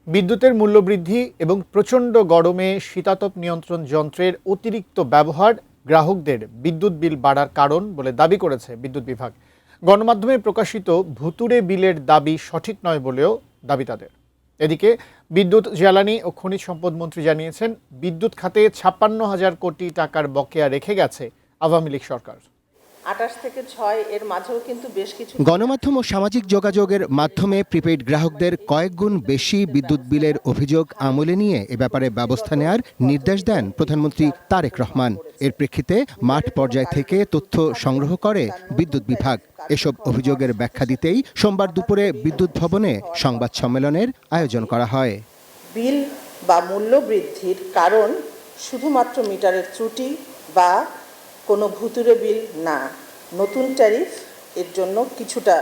বিদ্যুতের মূল্যবৃদ্ধি এবং প্রচণ্ড গরমে শীতাতপ নিয়ন্ত্রণ যন্ত্রের অতিরিক্ত ব্যবহার গ্রাহকদের বিদ্যুৎ বিল বাড়ার কারণ বলে দাবি করেছে বিদ্যুৎ বিভাগ। গণমাধ্যমে প্রকাশিত ভুতুড়ে বিলের দাবি সঠিক নয় বলেও দাবি তাদের। এদিকে বিদ্যুৎ, জ্বালানি ও খনিজ সম্পদ মন্ত্রী জানিয়েছেন, বিদ্যুৎ খাতে 56,000 কোটি টাকার বকেয়া রেখে গেছে আওয়ামী লীগ সরকার। 28 থেকে 6 এর মাঝেও কিন্তু বেশ কিছু গণমাধ্যম ও সামাজিক যোগাযোগের মাধ্যমে প্রিপেইড গ্রাহকদের কয়েক গুণ বেশি বিদ্যুৎ বিলের অভিযোগ আমলে নিয়ে এ ব্যাপারে ব্যবস্থা নেওয়ার নির্দেশ দেন প্রধানমন্ত্রী তারেক রহমান। এর প্রেক্ষিতে মাঠ পর্যায় থেকে তথ্য সংগ্রহ করে বিদ্যুৎ বিভাগ। এসব অভিযোগের ব্যাখ্যা দিতেই সোমবার দুপুরে বিদ্যুৎ ভবনে সংবাদ সম্মেলনের আয়োজন করা হয়। বিল বা মূল্য বৃদ্ধির কারণ শুধুমাত্র মিটারের ত্রুটি বা কোনো ভুতুড়ে বিল না, নতুন ট্যারিফ এর জন্য কিছুটা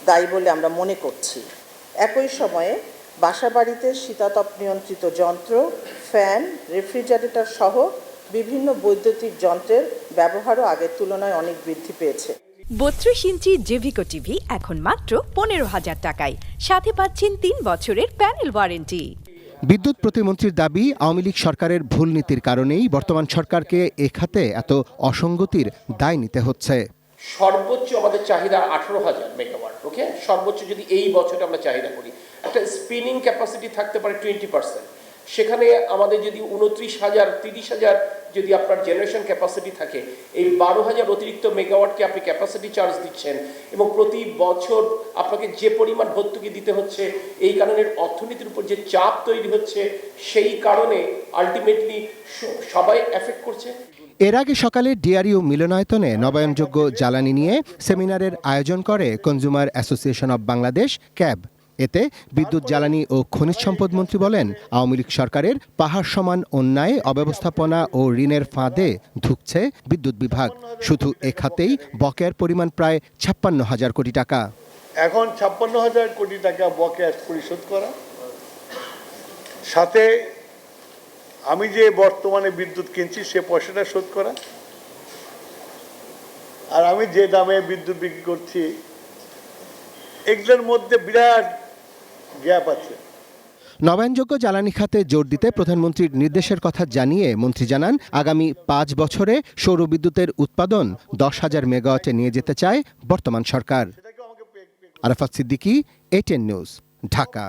দায়ী বলে আমরা মনে করছি। একই সময়ে বাসাবাড়িতে শীতাতপ নিয়ন্ত্রিত যন্ত্র, ফ্যান, রেফ্রিজারেটর সহ বিভিন্ন বৈদ্যুতিক যন্ত্রের ব্যবহারও আগের তুলনায় অনেক বৃদ্ধি পেয়েছে। 32 ইঞ্চি জেভিকো টিভি এখন মাত্র 15,000 টাকায়, সাথে পাচ্ছেন 3 বছরের প্যানেল ওয়ারেন্টি। বিদ্যুৎ প্রতিমন্ত্রীর দাবি, আওয়ামী লীগ সরকারের ভুল নীতির কারণেই বর্তমান সরকারকে এ খাতে এত অসঙ্গতির দায় নিতে হচ্ছে। সর্বোচ্চ আমাদের চাহিদা 18,000 মেগাওয়াট। ওকে, সর্বোচ্চ যদি এই বছরে আমরা চাহিদা করি, একটা স্পিনিং ক্যাপাসিটি থাকতে পারে 20%। সেখানে আমাদের যদি 29,000, 30,000 যদি আপনার জেনারেশন ক্যাপাসিটি থাকে, এই 12,000 অতিরিক্ত মেগাওয়াটকে আপনি ক্যাপাসিটি চার্জ দিচ্ছেন এবং প্রতি বছর আপনাকে যে পরিমাণ ভর্তুকি দিতে হচ্ছে, এই কারণে অর্থনীতির উপর যে চাপ তৈরি হচ্ছে, সেই কারণে আলটিমেটলি সবাই এফেক্ট করছে। এর আগে সকালে ডিআরইউ মিলনায়তনে নবায়নযোগ্য জ্বালানি নিয়ে সেমিনারের আয়োজন করে consumer association of Bangladesh, cab. এতে বিদ্যুৎ, জ্বালানি ও খনিজ সম্পদ মন্ত্রী বলেন, আওয়ামী লীগ সরকারের পাহাড় সমান অন্যায়, অব্যবস্থাপনা ও ঋণের ফাঁদে ধুঁকছে বিদ্যুৎ বিভাগ। শুধু এ খাতেই বকেয়ার পরিমাণ প্রায় 56,000 কোটি টাকা। এখন 56,000 কোটি টাকা বকেয়া পরিশোধ করা, সাথে আমি যে বর্তমানে বিদ্যুৎ কিনছি সে পয়সাটা শোধ করা, আর আমি যে দামে বিদ্যুৎ বিক্রি করছি, এগুলোর মধ্যে বিরাট গ্যাপ আছে। নবায়নযোগ্য জ্বালানি খাতে জোর দিতে প্রধানমন্ত্রীর নির্দেশের কথা জানিয়ে মন্ত্রী জানান, আগামী 5 বছরে সৌর বিদ্যুতের উৎপাদন 10,000 মেগাওয়াটে নিয়ে যেতে চায় বর্তমান সরকার। Arafat Siddiqui, ATN news, Dhaka.